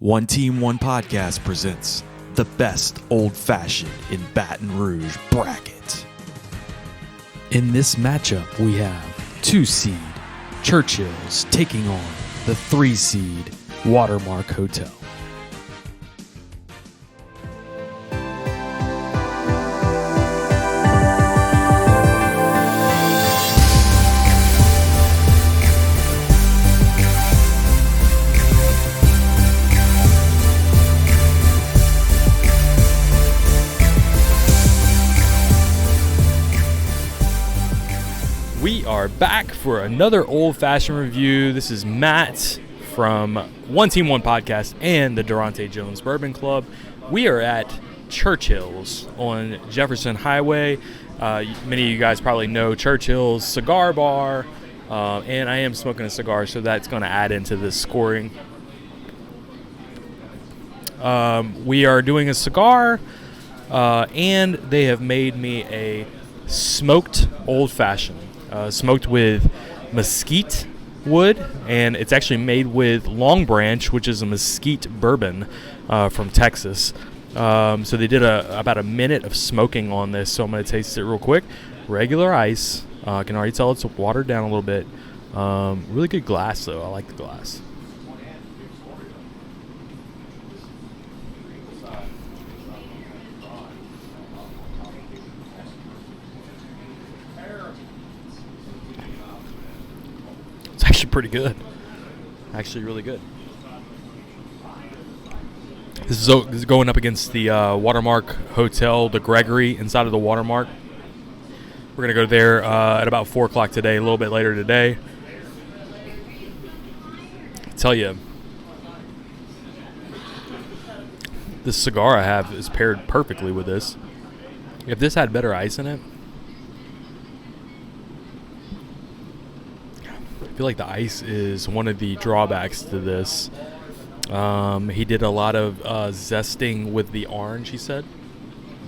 One Team, One Podcast presents the best old-fashioned in Baton Rouge bracket. In this matchup, we have 2-seed Churchill's taking on the 3-seed Watermark Hotel. We are back for another old-fashioned review. This is Matt from One Team, One Podcast and the Durante Jones Bourbon Club. We are at Churchill's on Jefferson Highway. Many of you guys probably know Churchill's Cigar Bar, and I am smoking a cigar, so that's going to add into this scoring. We are doing a cigar, and they have made me a smoked old-fashioned. Smoked with mesquite wood, and it's actually made with Long Branch, which is a mesquite bourbon from Texas. So they did about a minute of smoking on this, so I'm going to taste it real quick. Regular ice. I can already tell it's watered down a little bit. Really good glass, though. I like the glass. Actually pretty good. Actually really good. This is going up against the Watermark Hotel, the Gregory, inside of the Watermark. We're going to go there at about 4 o'clock today, a little bit later today. I tell you, this cigar I have is paired perfectly with this. If this had better ice in it, I feel like the ice is one of the drawbacks to this. He did a lot of zesting with the orange, he said.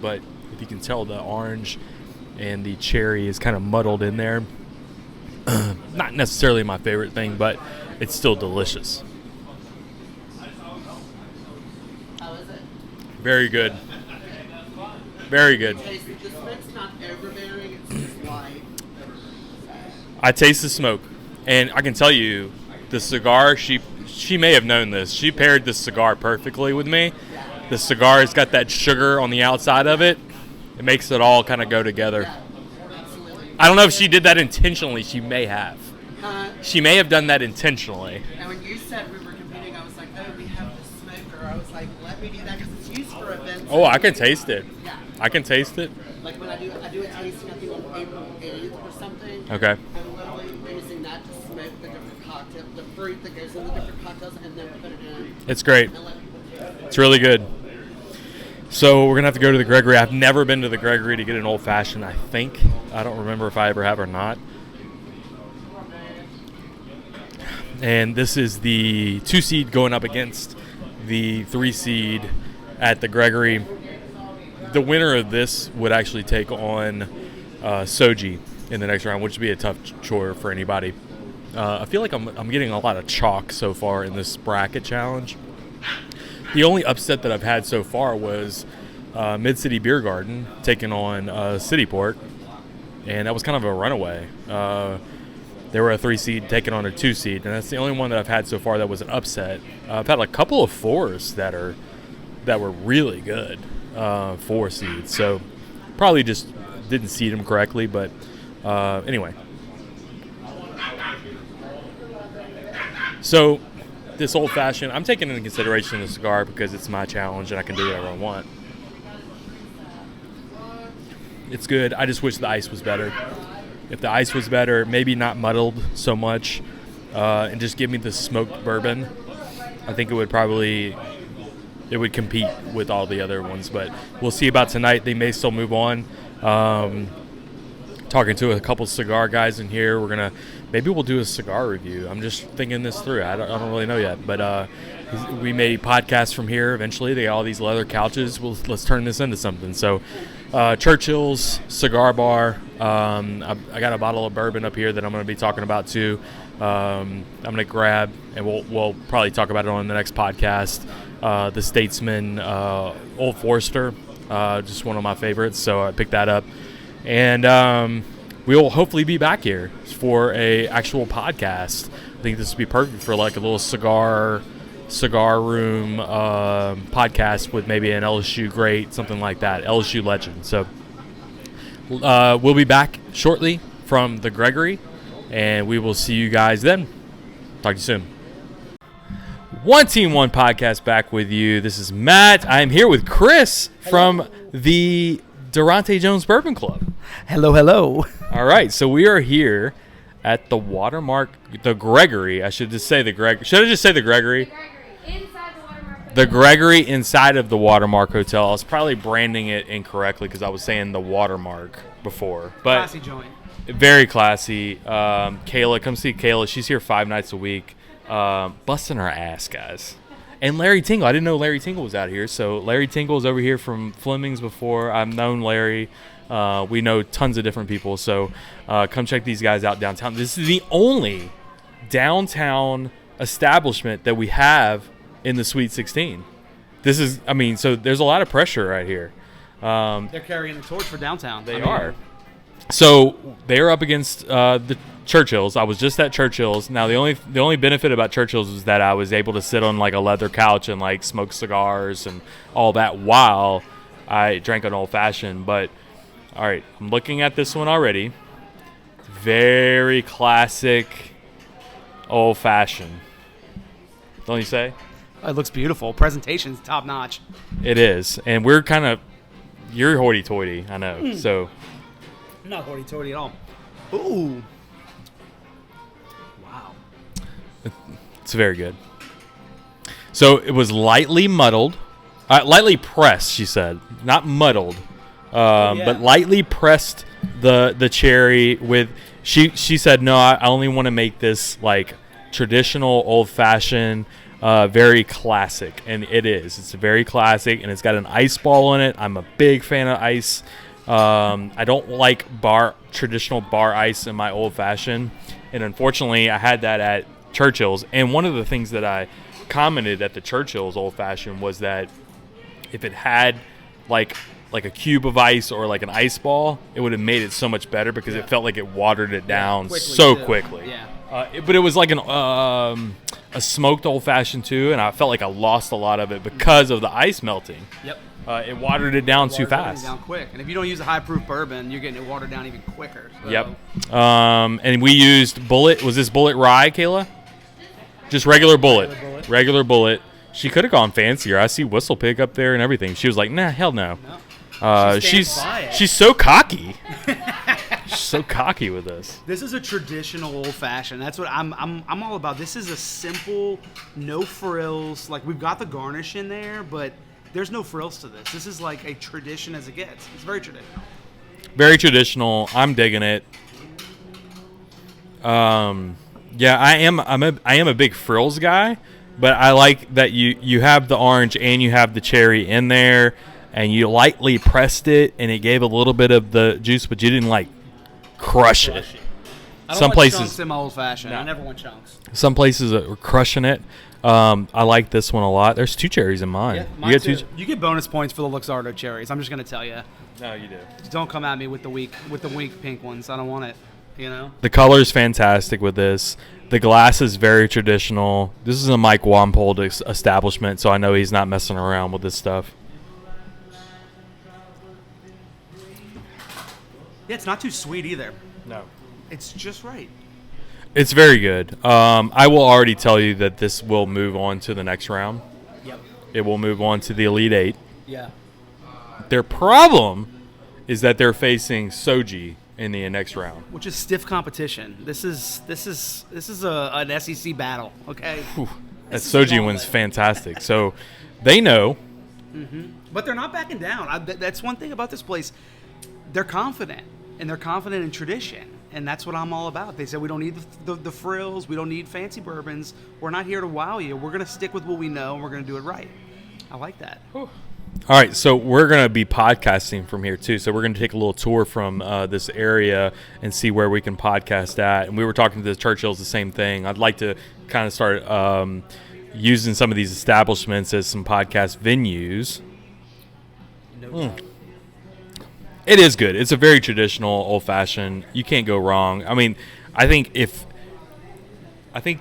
But if you can tell, the orange and the cherry is kind of muddled in there. Not necessarily my favorite thing, but it's still delicious. How is it? Very good. Very good. Okay, so the smoke's not overbearing, it's just light. I taste the smoke. And I can tell you, the cigar, she may have known this. She paired this cigar perfectly with me. The cigar has got that sugar on the outside of it. It makes it all kind of go together. Yeah, absolutely. I don't know if she did that intentionally. She may have. She may have done that intentionally. And when you said we were competing, I was like, oh, we have the smoker. I was like, let me do that because it's used for events. Oh, I can taste it. Yeah. I can taste it. Like when I do a tasting, I think on April 8th or something. Okay. I'm literally using that to smoke the different cocktails, the fruit that goes in the different cocktails, and then put it in. It's great. And let people do it. It's really good. So we're going to have to go to the Gregory. I've never been to the Gregory to get an old-fashioned, I think. I don't remember if I ever have or not. And this is the 2-seed going up against the 3-seed at the Gregory. The winner of this would actually take on Soji in the next round, which would be a tough chore for anybody. I feel like I'm getting a lot of chalk so far in this bracket challenge. The only upset that I've had so far was Mid-City Beer Garden taking on Cityport, and that was kind of a runaway. They were a 3-seed taking on a 2-seed, and that's the only one that I've had so far that was an upset. I've had a couple of 4s that were really good 4 seeds, so probably just didn't seed them correctly, but anyway. So this old-fashioned, I'm taking into consideration the cigar because it's my challenge and I can do whatever I want. It's good. I just wish the ice was better. If the ice was better, maybe not muddled so much, and just give me the smoked bourbon, I think it would compete with all the other ones. But we'll see about tonight. They may still move on. Talking to a couple cigar guys in here. Maybe we'll do a cigar review. I'm just thinking this through. I don't really know yet. But we may podcast from here eventually. They got all these leather couches. Let's turn this into something. So Churchill's Cigar Bar. I got a bottle of bourbon up here that I'm going to be talking about too. I'm going to grab, and we'll probably talk about it on the next podcast. the Statesman Old Forester, just one of my favorites. So I picked that up, and we will hopefully be back here for a actual podcast. I think this would be perfect for like a little cigar room podcast with maybe an LSU great, something like that, LSU legend. So we'll be back shortly from the Gregory, and we will see you guys then. Talk to you soon. One Team One podcast back with you. This is Matt. I am here with Chris from the Durante Jones Bourbon Club. Hello, hello. All right, so we are here at the Gregory. I should just say the Gregory. Should I just say the Gregory? Inside the Watermark. The Gregory inside of the Watermark Hotel. I was probably branding it incorrectly because I was saying the Watermark before. But Classy joint. very classy. Kayla, come see Kayla. She's here 5 nights a week, busting her ass, guys. And Larry Tingle. I didn't know Larry Tingle was out here. So Larry Tingle's over here from Fleming's before. I've known Larry. We know tons of different people. So come check these guys out downtown. This is the only downtown establishment that we have in the Sweet 16. This is, so there's a lot of pressure right here. They're carrying the torch for downtown. They are. So they're up against the Churchills. I was just at Churchill's. Now the only benefit about Churchill's was that I was able to sit on like a leather couch and like smoke cigars and all that while I drank an old fashioned. But all right, I'm looking at this one already. Very classic old fashioned. Don't you say? It looks beautiful. Presentation's top notch. It is, and we're kind of you're hoity-toity, I know. So. Not hoity-toity at all. Ooh. Wow. It's very good. So it was lightly muddled, lightly pressed, she said. Not muddled, but lightly pressed the cherry with, she said, no, I only want to make this like traditional old-fashioned, very classic. And it is. It's very classic, and it's got an ice ball in it. I'm a big fan of ice. I don't like traditional bar ice in my old fashioned, and unfortunately I had that at Churchill's. And one of the things that I commented at the Churchill's old fashioned was that if it had like a cube of ice or like an ice ball, it would have made it so much better because it felt like it watered it down quickly. Yeah. But it was like a smoked old fashioned too, and I felt like I lost a lot of it because of the ice melting. Yep. It watered it down too fast. Down quick, and if you don't use a high-proof bourbon, you're getting it watered down even quicker. So. Yep. And we used Bullet. Was this Bullet Rye, Kayla? Just regular Bullet. Regular Bullet. She could have gone fancier. I see Whistle Pig up there and everything. She was like, nah, hell no. She's so cocky. She's so cocky with this. This is a traditional old-fashioned. That's what I'm all about. This is a simple, no frills. Like, we've got the garnish in there, but there's no frills to this. This is like a tradition as it gets. It's very traditional. Very traditional. I'm digging it. Yeah, I am a big frills guy, but I like that you have the orange and you have the cherry in there, and you lightly pressed it, and it gave a little bit of the juice, but you didn't like crush it. I don't want chunks in my old fashioned. No. I never want chunks. Some places are crushing it. I like this one a lot. There's 2 cherries in mine. Yeah, you get 2. You get bonus points for the Luxardo cherries. I'm just gonna tell you. No, you do. Don't come at me with the weak pink ones. I don't want it. You know. The color is fantastic with this. The glass is very traditional. This is a Mike Wampold establishment, so I know he's not messing around with this stuff. Yeah, it's not too sweet either. No. It's just right. It's very good. I will already tell you that this will move on to the next round. Yep. It will move on to the Elite 8. Yeah. Their problem is that they're facing Soji in the next round, which is stiff competition. This is an SEC battle. Okay. That Soji one's fantastic. So they know. Mm-hmm. But they're not backing down. That's one thing about this place. They're confident, and they're confident in tradition. And that's what I'm all about. They said we don't need the frills. We don't need fancy bourbons. We're not here to wow you. We're going to stick with what we know, and we're going to do it right. I like that. All right, so we're going to be podcasting from here, too. So we're going to take a little tour from this area and see where we can podcast at. And we were talking to the Churchills, the same thing. I'd like to kind of start using some of these establishments as some podcast venues. It is good. It's a very traditional, old-fashioned. You can't go wrong. I mean, I think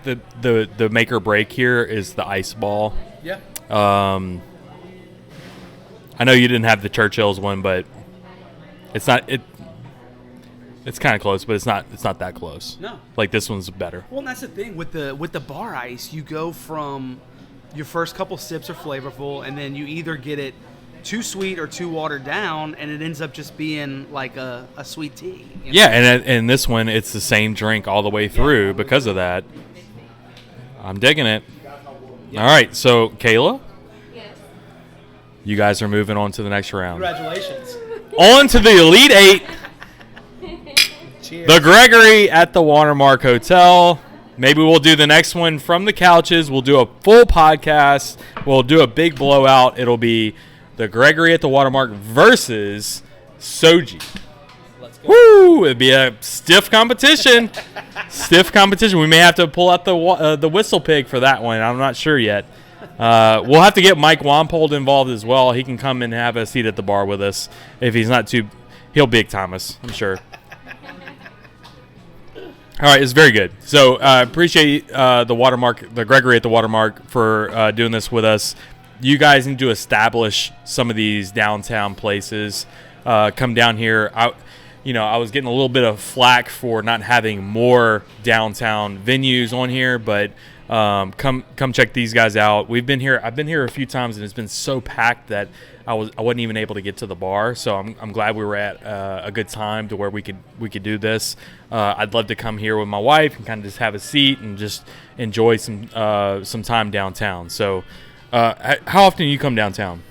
the make or break here is the ice ball. Yeah. I know you didn't have the Churchill's one, but it's not it. It's kind of close, but it's not that close. No. Like this one's better. Well, and that's the thing with the bar ice. You go from your first couple sips are flavorful, and then you either get it too sweet or too watered down, and it ends up just being like a sweet tea. You know? Yeah, and this one it's the same drink all the way through because of that. I'm digging it. All right, so Kayla, Yes. you guys are moving on to the next round. Congratulations. On to the Elite Eight. Cheers. The Gregory at the Watermark Hotel. Maybe we'll do the next one from the couches. We'll do a full podcast. We'll do a big blowout. It'll be the Gregory at the Watermark versus Soji. Let's go. Woo! It'd be a stiff competition. Stiff competition. We may have to pull out the whistle pig for that one. I'm not sure yet. We'll have to get Mike Wampold involved as well. He can come and have a seat at the bar with us if he's not too. He'll big time us, I'm sure. All right, it's very good. So appreciate the Gregory at the Watermark for doing this with us. You guys need to establish some of these downtown places. Come down here. I was getting a little bit of flack for not having more downtown venues on here, but come check these guys out. I've been here a few times, and it's been so packed that I wasn't even able to get to the bar. So I'm glad we were at a good time to where we could do this. I'd love to come here with my wife and kind of just have a seat and just enjoy some time downtown. So how often do you come downtown?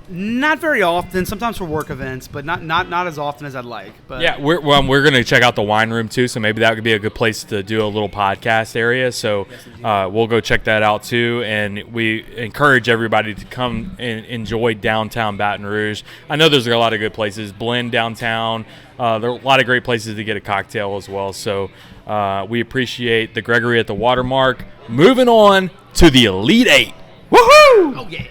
Not very often. Sometimes for work events, but not as often as I'd like. But Yeah, we're going to check out the wine room too, so maybe that could be a good place to do a little podcast area. So we'll go check that out too, and we encourage everybody to come and enjoy downtown Baton Rouge. I know there's a lot of good places. Blend downtown. There are a lot of great places to get a cocktail as well. So we appreciate the Gregory at the Watermark. Moving on to the Elite Eight. Woohoo! Oh yeah.